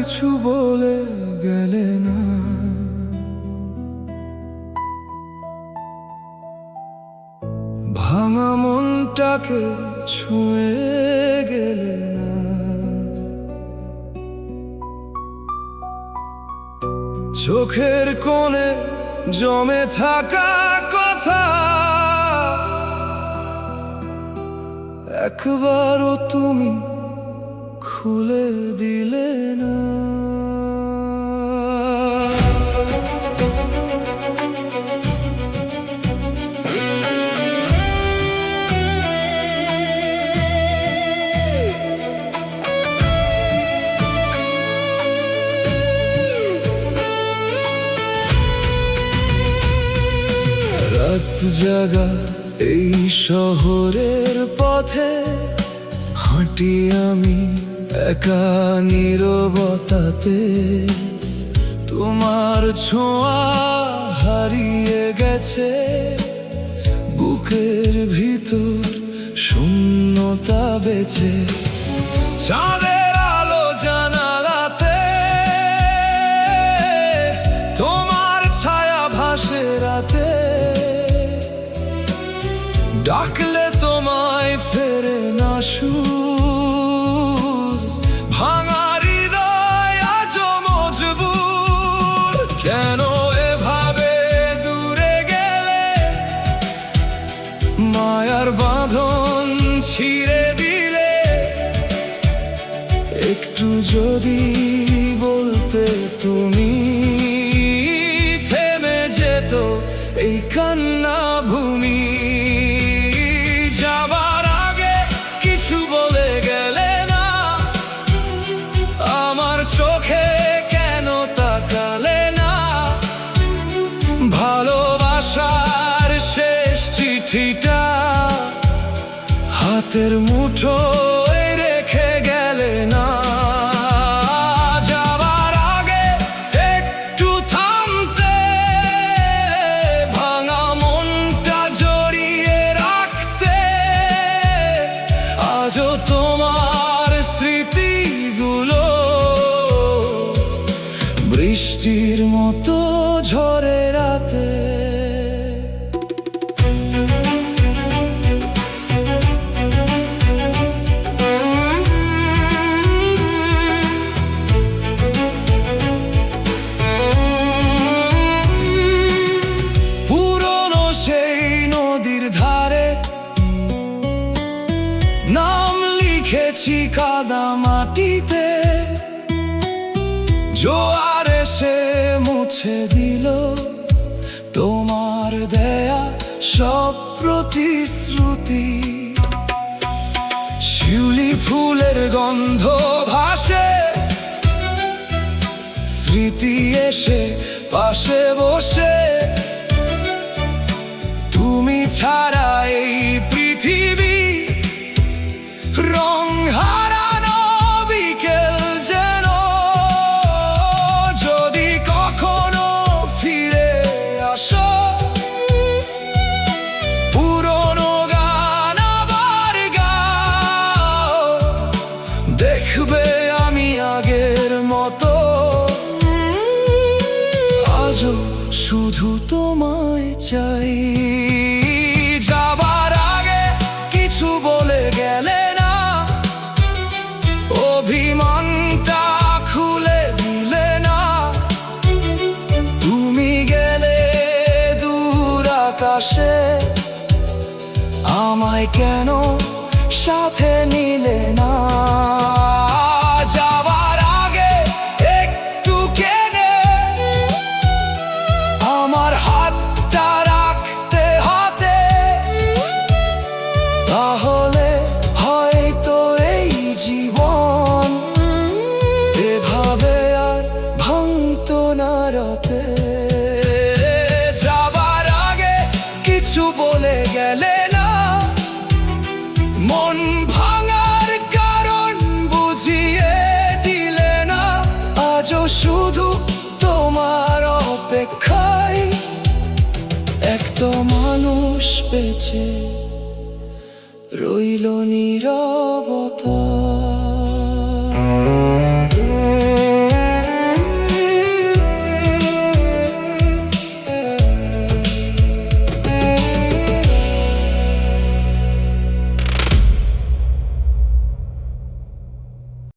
কিছু বলে গেলে না। ভাঙা মনটাকে ছুঁয়ে গেলে না। চোখের কোণে জমে থাকা কথা একবারও তুমি খুলে দিলে না। রাত জাগা এই শহরের পথে হাঁটি আমি একা নীরবতাতে। তোমার ছোঁয়া হারিয়ে গেছে, বুকের ভিতর শূন্যতা বেঁচে। চাঁদের আলো জানালাতে, তোমার ছায়া ভাসে রাতে। ডাকলে তোমায় ফেরে না সুর, ভাঙা হৃদয় আজও মজবুর। কেন এভাবে দূরে গেলে, মায়ার বাঁধন ছিঁড়ে দিলে। একটু যদি বলতে তুমি, থেমে যেত এই কান্না ভূমি। চোখে কেন তাকালে না, ভালোবাসার শেষ চিঠিটা হাতের মুঠোয় রেখে গেলে না। যাবার আগে একটু থামতে, ভাঙা মনটা জড়িয়ে রাখতে। আজও তোমার স্মৃতিগুলো বৃষ্টির মতো ঝরে রাতে। পুরনো সেই নদীর ধারে নাম লিখেছি কাদা মাটিতে। জোয়ার এসে মুছে দিল তোমার দেয়া সব প্রতিশ্রুতি। শিউলি ফুলের গন্ধ ভাসে, স্মৃতি এসে পাশে বসে। তুমি ছাড়া এই পৃথিবী রং হারানো বিকেল যেন। যদি কখনো ফিরে আসো, পুরনো গান আবার গাও। দেখবে আমি আগের মতো, আজও শুধু তোমায় চাই। যাবার আগে কিছু বলে গেলে না, অভিমানটা খুলে দিলে না। তুমি গেলে দূর আকাশে, আমায় কেন সাথে নিলে না। যাবার আগে একটু কেঁদে আমার হাতটা রাখতে হাতে। তাহলে হয়তো এই জীবন এভাবে আর ভাঙতো না রাতে। যাবার আগে কিছু বলে গেলে না, মন ভাঙার কারণ বুঝিয়ে দিলে না। আজও শুধু তোমার অপেক্ষায় একটা মানুষ বেঁচে রইল নীরবতা।